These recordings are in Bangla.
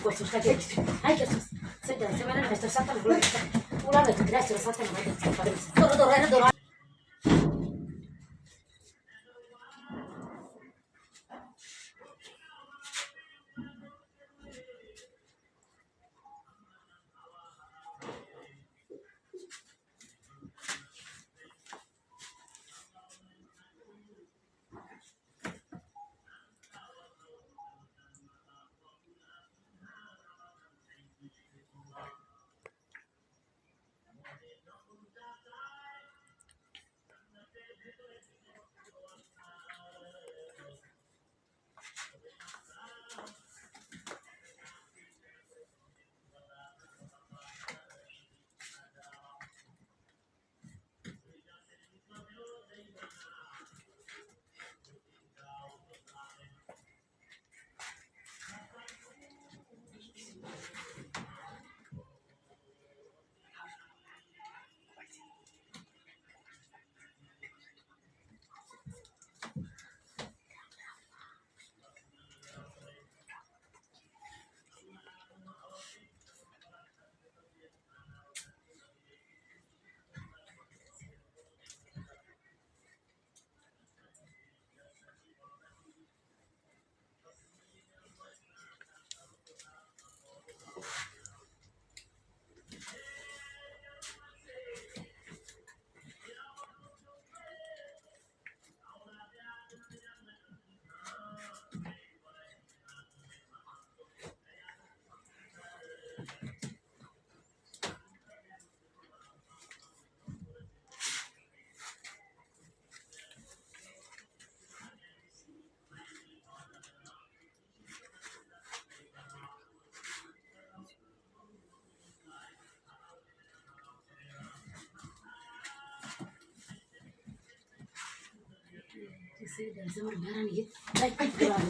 করছিস কাকে হাই করছিস সেটা সেমানে ব্যস্ত সাতটা গুলো পুরা বেঁচে রাস্তা সাতটা না ধরো ধরো এনে ধরো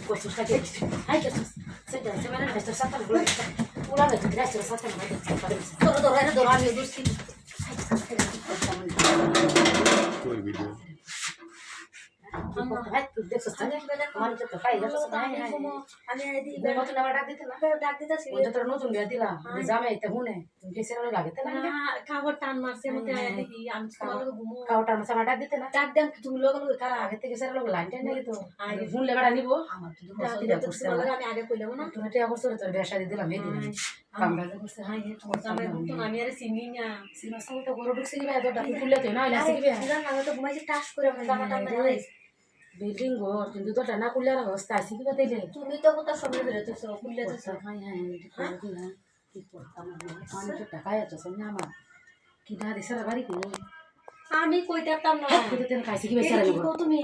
করছিস কাকে হাই করছিস সেটা সেমানে ব্যস্ত সাতটা গুলো পুরা বেঁচে রাস্তা সাতটা না ধরো ধরো এনে ধরো আমি দূরছি कोई वीडियो নতুন বিয়া দিলাম জামাই হুনে লাগে খাবার টান মারছে মতে দেখি আমি তোমার লগে ঘুমো খাওয়া টান মাসা ডাক দিতে না ডাক দেন তুমি লগে লগে কারা আগে থেকে সেরা লোক লাইন টাইন নাকি তো শুনলে বেড়া নিবো আমার তো আমি আগে কইলাম না তুমি টিয়া করছো তোর বেশা দিয়ে দিলাম এই দিন কামড়া করছে হ্যাঁ জামাই তো আমি আর চিনি না সিনা সাউ তো গরু ঢুকছে কি ভাই তো ডাকি খুললে তো না ইলা শিখবে আমি তো ঘুমাইছি টাস করে আমার জামা টান বিল্ডিং ঘর কিন্তু তো টানা খুললে অবস্থা আছে কি বাতাইলে তুমি তো কোথা সঙ্গে বেরোতেছো খুললে তো হ্যাঁ হ্যাঁ কি করতাম আমি তো টাকা আছে শুনে আমার কি না দিছে বাড়ি কি আমি কইতাম না কিন্তু তেন খাইছি কি বেচারা তুমি